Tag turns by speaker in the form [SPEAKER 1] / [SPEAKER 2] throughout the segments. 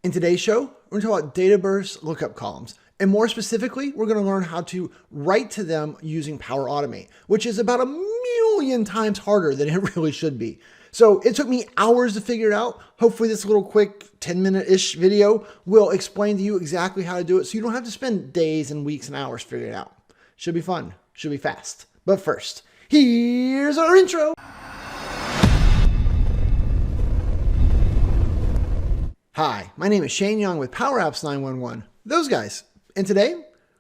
[SPEAKER 1] In today's show, we're going to talk about Dataverse Lookup columns. And more specifically, we're going to learn how to write to them using Power Automate, which is about 1,000,000 times harder than it really should be. So it took me hours to figure it out. Hopefully this little quick 10-minute-ish video will explain to you exactly how to do it so you don't have to spend days and weeks and hours figuring it out. Should be fun. Should be fast. But first, here's our intro. Hi, my name is Shane Young with Power Apps 911. Those guys. And today,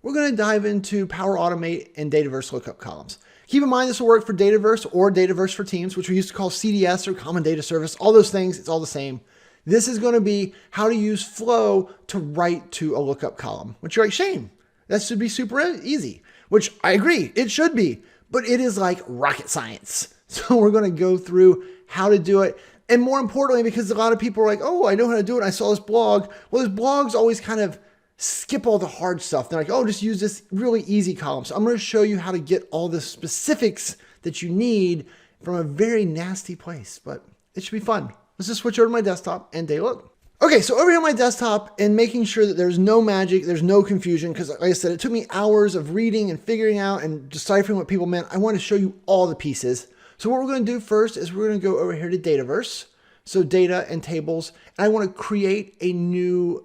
[SPEAKER 1] we're going to dive into Power Automate and Dataverse Lookup columns. Keep in mind this will work for Dataverse or Dataverse for Teams, which we used to call CDS or Common Data Service. All those things, it's all the same. This is going to be how to use Flow to write to a lookup column, which you're like, Shane, that should be super easy, which I agree, it should be, but it is like rocket science. So we're going to go through how to do it. And more importantly, because a lot of people are like, oh, I know how to do it. I saw this blog. Well, those blogs always kind of skip all the hard stuff. They're like, oh, just use this really easy column. So I'm going to show you how to get all the specifics that you need from a very nasty place, but it should be fun. Let's just switch over to my desktop and take a look. Okay, so over here on my desktop and making sure that there's no magic, there's no confusion, because like I said, it took me hours of reading and figuring out and deciphering what people meant. I want to show you all the pieces. So what we're going to do first is we're going to go over here to Dataverse. So data and tables. And I want to create a new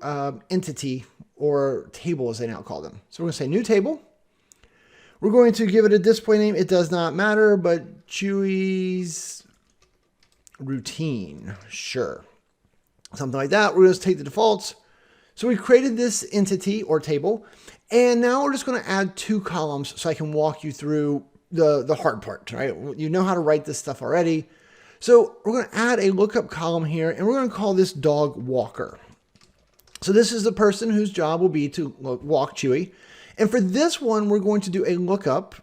[SPEAKER 1] entity or table as they now call them. So we're going to say new table. We're going to give it a display name. It does not matter, but Chewy's routine. Sure. Something like that. We're going to take the defaults. So we created this entity or table. And now we're just going to add 2 columns so I can walk you through the hard part, right? You know how to write this stuff already. So we're going to add a lookup column here, and we're going to call this dog walker. So this is the person whose job will be to walk Chewy. And for this one, we're going to do a lookup,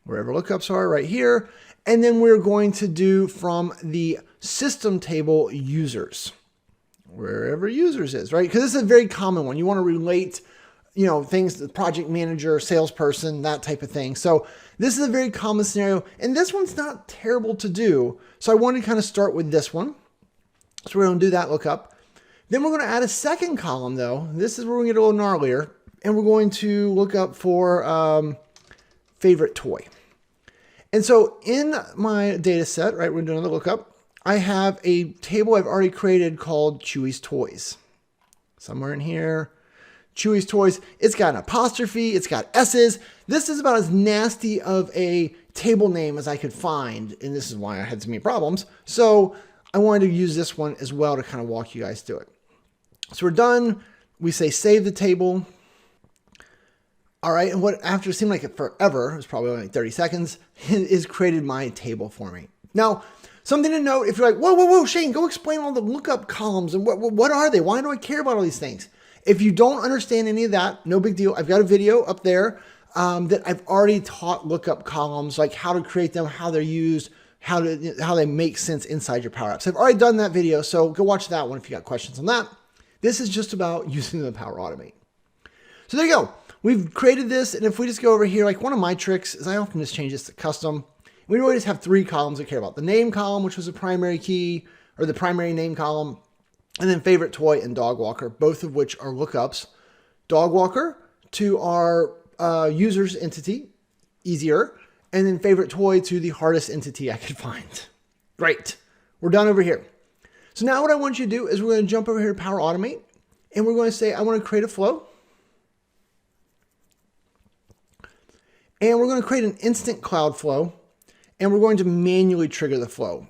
[SPEAKER 1] wherever lookups are right here. And then we're going to do from the system table users, wherever users is, right? Because this is a very common one. You want to relate things, the project manager, salesperson, that type of thing. So this is a very common scenario, and this one's not terrible to do. So I wanted to kind of start with this one. So we're going to do that lookup. Then we're going to add a second column though. This is where we get a little gnarlier, and we're going to look up for favorite toy. And so in my data set, right, we're doing another lookup. I have a table I've already created called Chewy's Toys. Somewhere in here. Chewy's Toys. It's got an apostrophe. It's got S's. This is about as nasty of a table name as I could find. And this is why I had so many problems. So I wanted to use this one as well to kind of walk you guys through it. So we're done. We say save the table. All right. And what after it seemed like it forever, it was probably only 30 seconds, is created my table for me. Now, something to note, if you're like, whoa, Shane, go explain all the lookup columns and what are they? Why do I care about all these things? If you don't understand any of that, no big deal. I've got a video up there that I've already taught lookup columns, like how to create them, how they're used, how they make sense inside your Power Apps. I've already done that video, so go watch that one if you got questions on that. This is just about using the Power Automate. So there you go. We've created this, and if we just go over here, like one of my tricks is I often just change this to custom. We really just have 3 columns I care about. The name column, which was the primary key, or the primary name column, and then favorite toy and dog walker, both of which are lookups. Dog walker to our user's entity, easier, and then favorite toy to the hardest entity I could find. Great. We're done over here. So now what I want you to do is we're going to jump over here to Power Automate, and we're going to say I want to create a flow. And we're going to create an instant cloud flow, and we're going to manually trigger the flow.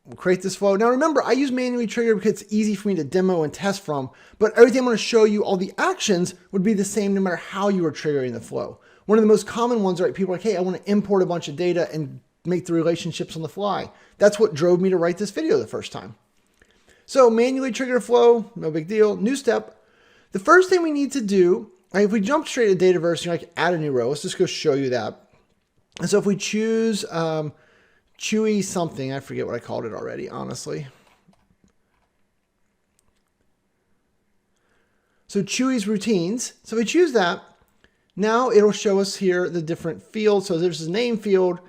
[SPEAKER 1] We'll create this flow. Now remember, I use manually trigger because it's easy for me to demo and test from, but everything I'm going to show you, all the actions would be the same no matter how you are triggering the flow. One of the most common ones, right? People are like, hey, I want to import a bunch of data and make the relationships on the fly. That's what drove me to write this video the first time. So manually trigger flow, no big deal. New step. The first thing we need to do, like if we jump straight to Dataverse, I can add a new row. Let's just go show you that. And so if we choose Chewy something, I forget what I called it already, honestly. So Chewy's routines. So if we choose that, now it'll show us here the different fields. So there's his name field,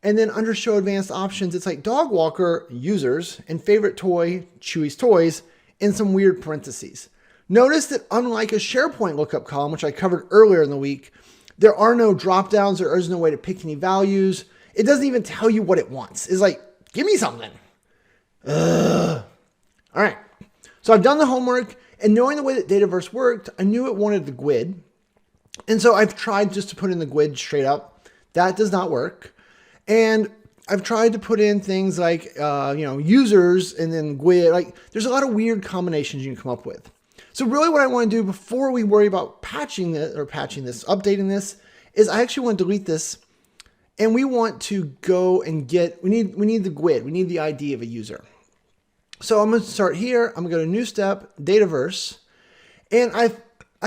[SPEAKER 1] and then under show advanced options, it's like dog walker users and favorite toy, Chewy's Toys, in some weird parentheses. Notice that unlike a SharePoint lookup column, which I covered earlier in the week, there are no drop downs. There is no way to pick any values. It doesn't even tell you what it wants. It's like, give me something. Ugh. All right. So I've done the homework, and knowing the way that Dataverse worked, I knew it wanted the GUID. And so I've tried just to put in the GUID straight up. That does not work. And I've tried to put in things like, users and then GUID. Like, there's a lot of weird combinations you can come up with. So really what I want to do before we worry about updating this, is I actually want to delete this, and we want to go and we need the GUID. We need the ID of a user. So I'm going to start here. I'm going to go to New Step, Dataverse, and I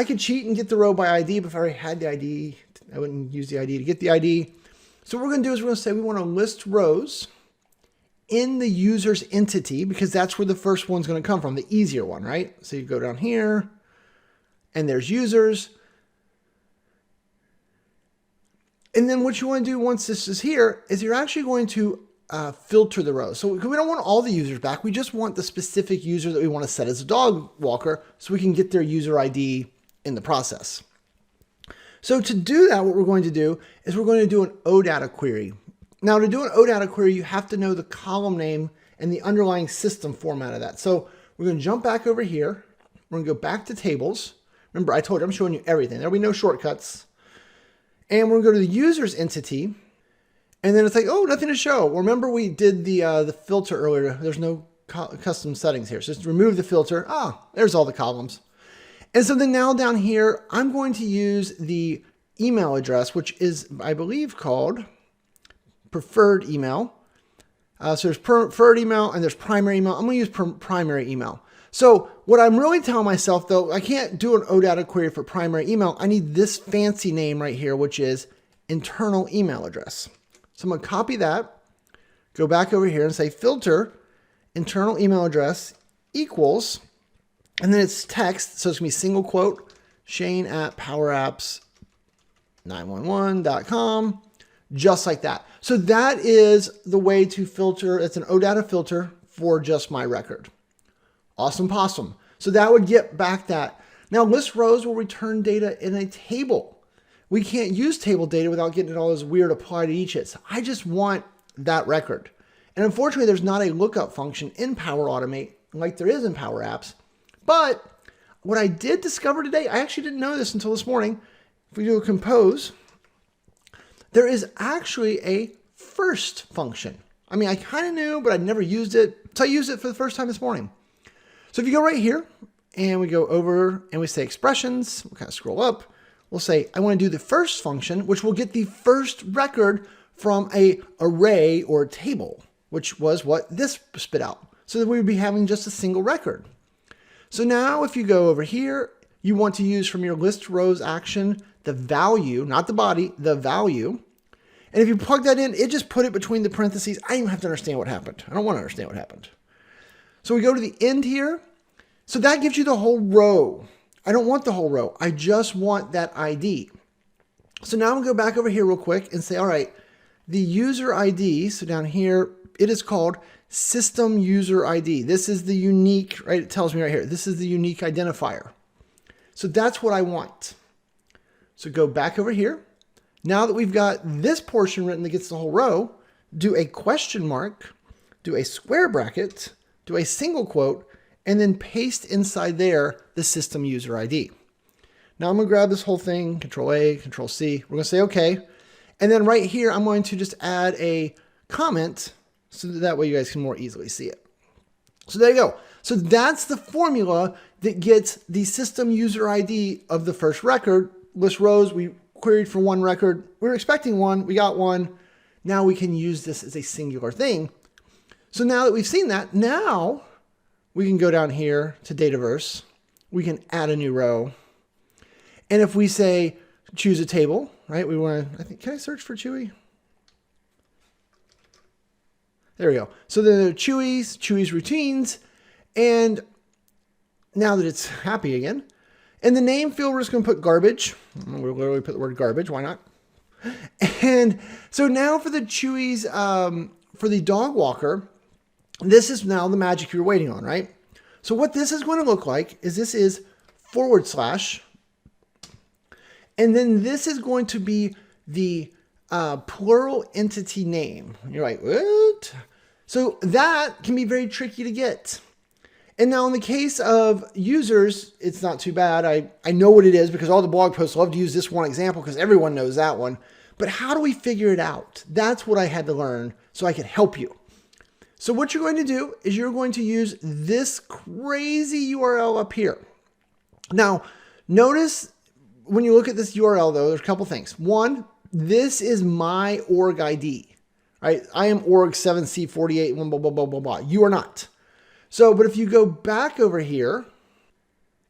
[SPEAKER 1] could cheat and get the row by ID, but if I already had the ID, I wouldn't use the ID to get the ID. So what we're going to do is we're going to say we want to list rows in the user's entity, because that's where the first one's going to come from, the easier one, right? So you go down here, and there's users. And then what you want to do once this is here is you're actually going to filter the rows. So we don't want all the users back. We just want the specific user that we want to set as a dog walker so we can get their user ID in the process. So to do that, what we're going to do is we're going to do an OData query. Now, to do an OData query, you have to know the column name and the underlying system format of that. So we're going to jump back over here. We're going to go back to tables. Remember, I told you I'm showing you everything. There'll be no shortcuts. And we're going to go to the user's entity. And then it's like, oh, nothing to show. Well, remember we did the filter earlier. There's no custom settings here. So just remove the filter. There's all the columns. And so then now down here, I'm going to use the email address, which is, I believe, called preferred email. So there's preferred email and there's primary email. I'm going to use primary email. So what I'm really telling myself, though, I can't do an OData query for primary email. I need this fancy name right here, which is internal email address. So I'm going to copy that, go back over here and say filter internal email address equals, and then it's text. So it's going to be single quote, shane@powerapps911.com. Just like that. So that is the way to filter. It's an OData filter for just my record. Awesome possum. So that would get back that. Now list rows will return data in a table. We can't use table data without getting all those weird apply to each hits. I just want that record. And unfortunately, there's not a lookup function in Power Automate like there is in Power Apps. But what I did discover today, I actually didn't know this until this morning. If we do a compose, there is actually a first function. I mean, I kind of knew, but I'd never used it. So I used it for the first time this morning. So if you go right here and we go over and we say expressions, we'll kind of scroll up. We'll say, I want to do the first function, which will get the first record from a array or table, which was what this spit out. So that we would be having just a single record. So now if you go over here, you want to use from your list rows action, the value, not the body, the value. And if you plug that in, it just put it between the parentheses. I don't even have to understand what happened. I don't want to understand what happened. So we go to the end here. So that gives you the whole row. I don't want the whole row. I just want that ID. So now I'm going to go back over here real quick and say, all right, the user ID. So down here, it is called system user ID. This is the unique, right? It tells me right here, this is the unique identifier. So that's what I want. So go back over here. Now that we've got this portion written that gets the whole row, do a question mark, do a square bracket, do a single quote, and then paste inside there the system user ID. Now I'm going to grab this whole thing, Control A, Control C. We're going to say OK. And then right here, I'm going to just add a comment so that way you guys can more easily see it. So there you go. So that's the formula that gets the system user ID of the first record. List rows, we queried for one record. We were expecting one. We got one. Now we can use this as a singular thing. So now that we've seen that, now we can go down here to Dataverse. We can add a new row. And if we say choose a table, right? We want to, I think, can I search for Chewy? There we go. So then there are Chewy's routines. And now that it's happy again, in the name field, we're just going to put garbage. We'll literally put the word garbage. Why not? And so now for the Chewy's, for the dog walker, this is now the magic you're waiting on, right? So what this is going to look like is this is /, and then this is going to be the plural entity name. You're like, what? So that can be very tricky to get. And now in the case of users, it's not too bad. I know what it is because all the blog posts love to use this one example because everyone knows that one. But how do we figure it out? That's what I had to learn so I could help you. So what you're going to do is you're going to use this crazy URL up here. Now, notice when you look at this URL though, there's a couple things. One, this is my org ID, right? I am org 7C48, blah, blah, blah, blah, blah. You are not. So, but if you go back over here,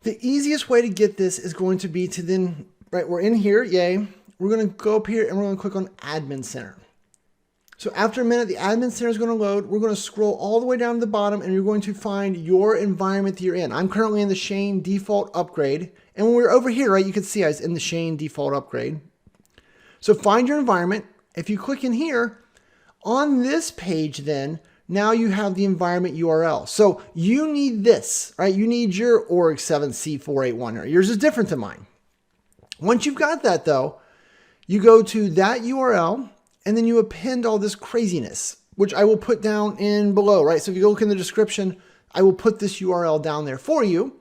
[SPEAKER 1] the easiest way to get this is going to be to then, right, we're in here, yay. We're going to go up here and we're going to click on Admin Center. So after a minute, the Admin Center is going to load. We're going to scroll all the way down to the bottom and you're going to find your environment that you're in. I'm currently in the Shane default upgrade. And when we're over here, right, you can see I was in the Shane default upgrade. So find your environment. If you click in here, on this page then, now you have the environment URL. So you need this, right? You need your org 7C481. Yours is different than mine. Once you've got that though, you go to that URL and then you append all this craziness, which I will put down in below, right? So if you go look in the description, I will put this URL down there for you.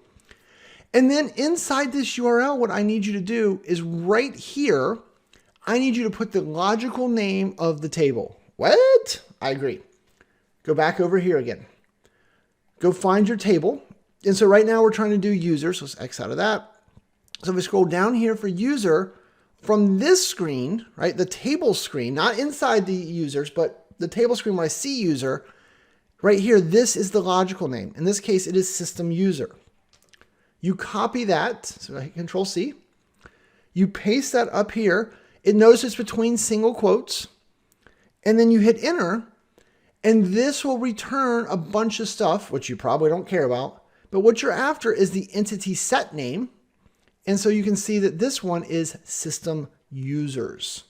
[SPEAKER 1] And then inside this URL, what I need you to do is right here, I need you to put the logical name of the table. What? I agree. Go back over here again. Go find your table. And so right now we're trying to do user. So let's X out of that. So if we scroll down here for user, from this screen, right, the table screen, not inside the users, but the table screen where I see user, right here, this is the logical name. In this case, it is system user. You copy that, so I hit Control C. You paste that up here. It knows it's between single quotes. And then you hit enter. And this will return a bunch of stuff, which you probably don't care about. But what you're after is the entity set name. And so you can see that this one is system users.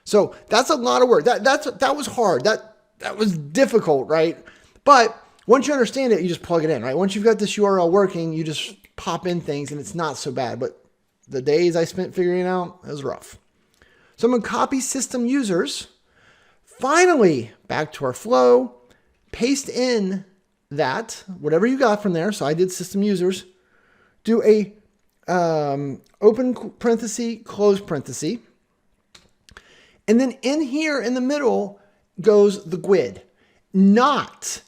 [SPEAKER 1] So that's a lot of work. That was hard. That was difficult, right? But once you understand it, you just plug it in, right? Once you've got this URL working, you just pop in things and it's not so bad. But the days I spent figuring it out, it was rough. So I'm going to copy system users. Finally, back to our flow, paste in that, whatever you got from there. So I did system users, do a open parenthesis, close parenthesis. And then in here in the middle goes the GUID, not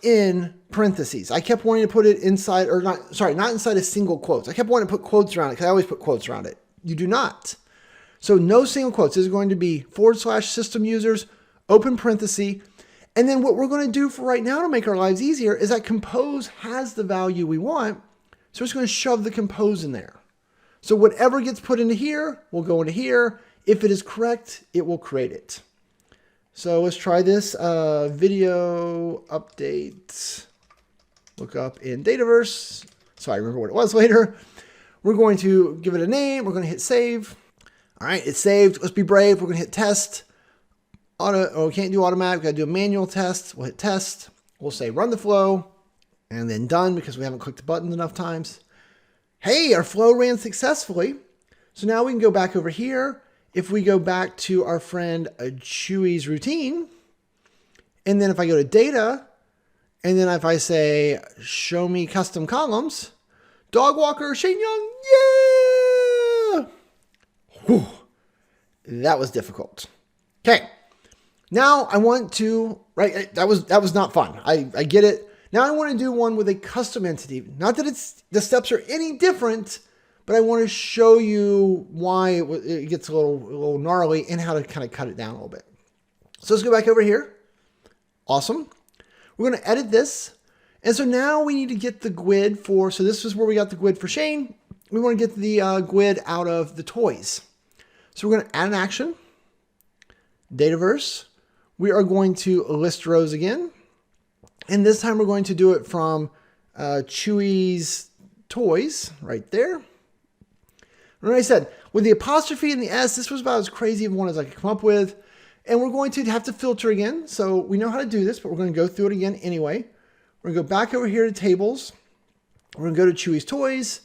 [SPEAKER 1] in parentheses. I kept wanting to put it inside, or not inside a single quotes. I kept wanting to put quotes around it because I always put quotes around it. You do not. So no single quotes. This is going to be / system users, open parenthesis. And then what we're going to do for right now to make our lives easier is that compose has the value we want. So we're just going to shove the compose in there. So whatever gets put into here will go into here. If it is correct, it will create it. So let's try this video update lookup in Dataverse. So I remember what it was later. We're going to give it a name. We're going to hit save. All right, it's saved. Let's be brave. We're going to hit test. We can't do automatic. We've got to do a manual test. We'll hit test. We'll say run the flow and then done because we haven't clicked the button enough times. Hey, our flow ran successfully. So now we can go back over here. If we go back to our friend Chewy's routine, and then if I go to data, and then if I say show me custom columns, dog walker Shane Young, yeah! Whew. That was difficult. Okay. Now I want to, right, that was not fun. I get it. Now I want to do one with a custom entity. Not that the steps are any different, but I want to show you why it gets a little gnarly and how to kind of cut it down a little bit. So let's go back over here. Awesome. We're going to edit this. And so now we need to get the GUID for, so this is where we got the GUID for Shane. We want to get the GUID out of the toys. So we're going to add an action, Dataverse. We are going to list rows again. And this time we're going to do it from Chewy's toys right there. Remember I said, with the apostrophe and the S, this was about as crazy of one as I could come up with. And we're going to have to filter again. So we know how to do this, but we're going to go through it again anyway. We're going to go back over here to tables. We're going to go to Chewy's Toys.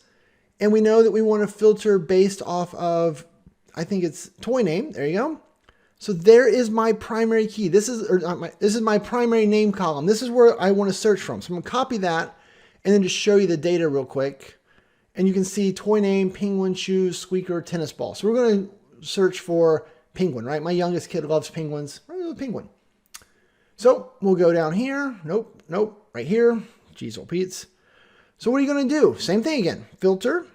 [SPEAKER 1] And we know that we want to filter based off of, I think it's toy name. There you go. So there is my primary key. This is my primary name column. This is where I want to search from. So I'm going to copy that and then just show you the data real quick. And you can see toy name, penguin, shoes, squeaker, tennis ball. So we're going to search for penguin, right? My youngest kid loves penguins. Penguin. So we'll go down here. Nope. Right here. Jeez, old Pete's. So what are you going to do? Same thing again. Filter.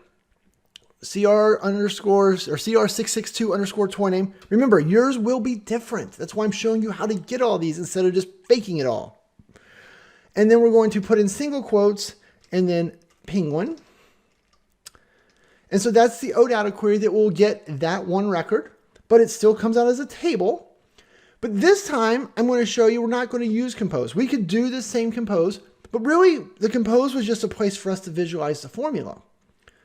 [SPEAKER 1] CR662 underscore toy name. Remember, yours will be different. That's why I'm showing you how to get all these instead of just faking it all. And then we're going to put in single quotes and then penguin. And so that's the OData query that will get that one record, but it still comes out as a table. But this time I'm going to show you we're not going to use compose. We could do the same compose, but really the compose was just a place for us to visualize the formula.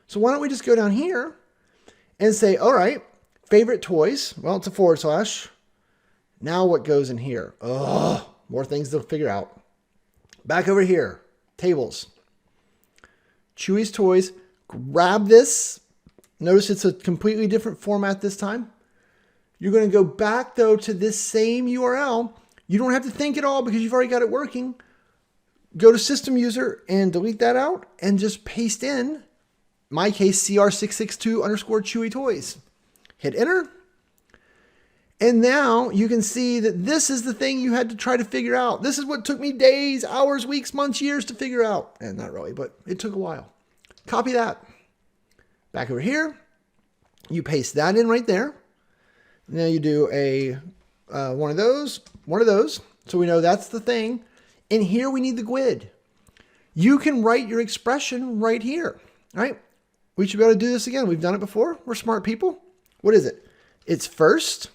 [SPEAKER 1] So why don't we just go down here and say, all right, favorite toys. Well, it's a / Now what goes in here? Oh, more things to figure out. Back over here, tables. Chewy's Toys. Grab this. Notice it's a completely different format this time. You're going to go back, though, to this same URL. You don't have to think at all because you've already got it working. Go to System User and delete that out and just paste in, my case, CR662 underscore Chewy Toys. Hit enter. And now you can see that this is the thing you had to try to figure out. This is what took me days, hours, weeks, months, years to figure out. And not really, but it took a while. Copy that. Back over here. You paste that in right there. Now you do a one of those. So we know that's the thing. And here we need the GUID. You can write your expression right here, right? We should be able to do this again. We've done it before. We're smart people. What is it? It's first,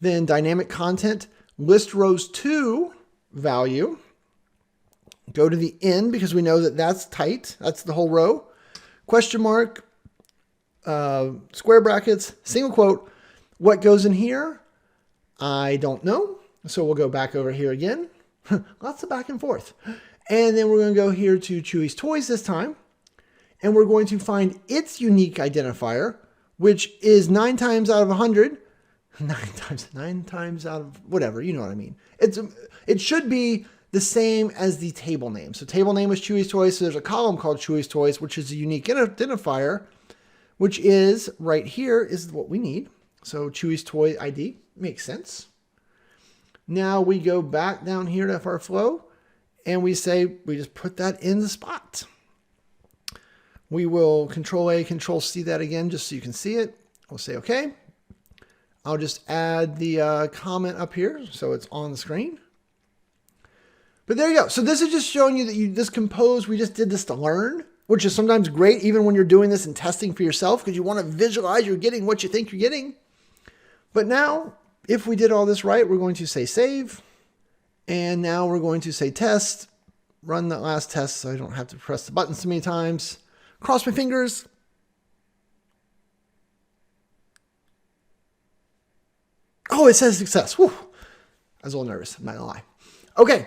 [SPEAKER 1] then dynamic content, list rows to value. Go to the end because we know that that's tight. That's the whole row. Question mark, square brackets, single quote. What goes in here? I don't know. So we'll go back over here again. Lots of back and forth. And then we're going to go here to Chewy's Toys this time. And we're going to find its unique identifier, which is 9 times out of 100. 9 times out of whatever, you know what I mean. It should be the same as the table name. So table name is Chewy's Toys. So there's a column called Chewy's Toys, which is a unique identifier, which is right here is what we need. So Chewy's Toy ID makes sense. Now we go back down here to our flow and we say, we just put that in the spot. We will Control A, Control C that again, just so you can see it. We'll say, okay. I'll just add the comment up here so it's on the screen. But there you go. So this is just showing you that this compose, we just did this to learn, which is sometimes great even when you're doing this and testing for yourself because you want to visualize you're getting what you think you're getting. But now, if we did all this right, we're going to say save. And now we're going to say test. Run that last test so I don't have to press the button so many times. Cross my fingers. Oh, it says success. Whew. I was a little nervous, I'm not gonna lie. Okay,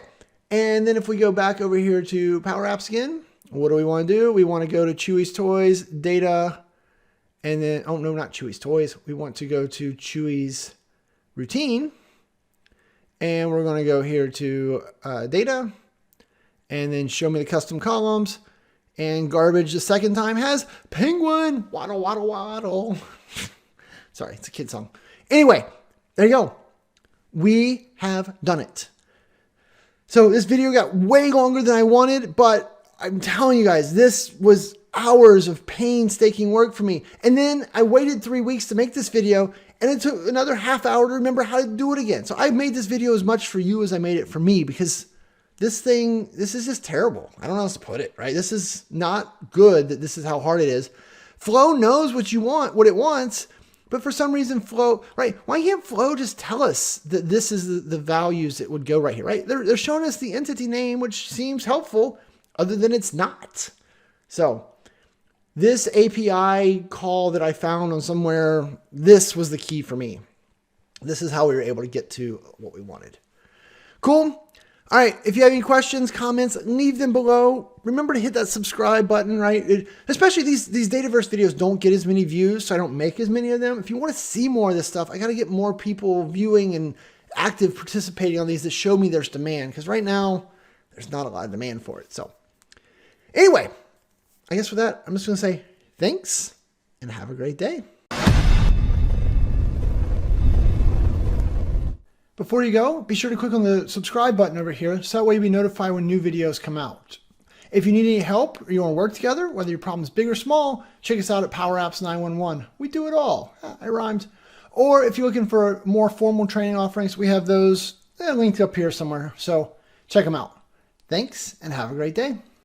[SPEAKER 1] and then if we go back over here to Power Apps again, what do we want to do? We want to go to Chewy's Toys, Data, and then, oh no, not Chewy's Toys. We want to go to Chewy's Routine, and we're going to go here to Data, and then show me the custom columns, and garbage the second time has penguin, waddle, waddle, waddle. Sorry, it's a kid song. Anyway, there you go. We have done it. So this video got way longer than I wanted, but I'm telling you guys, this was hours of painstaking work for me. And then I waited 3 weeks to make this video, and it took another half hour to remember how to do it again. So I made this video as much for you as I made it for me, because this is just terrible. I don't know how else to put it, right? This is not good that this is how hard it is. Flow knows what you want, what it wants, but for some reason Flow, right? Why can't Flow just tell us that this is the values that would go right here, right? They're showing us the entity name, which seems helpful, other than it's not. So this API call that I found on somewhere, this was the key for me. This is how we were able to get to what we wanted. Cool. All right, if you have any questions, comments, leave them below. Remember to hit that subscribe button, right? Especially these Dataverse videos don't get as many views, so I don't make as many of them. If you want to see more of this stuff, I got to get more people viewing and active participating on these to show me there's demand, because right now there's not a lot of demand for it. So anyway, I guess with that, I'm just going to say thanks and have a great day. Before you go, be sure to click on the subscribe button over here so that way you'll be notified when new videos come out. If you need any help or you want to work together, whether your problem is big or small, check us out at Power Apps 911. We do it all. I rhymed. Or if you're looking for more formal training offerings, we have those linked up here somewhere. So check them out. Thanks and have a great day.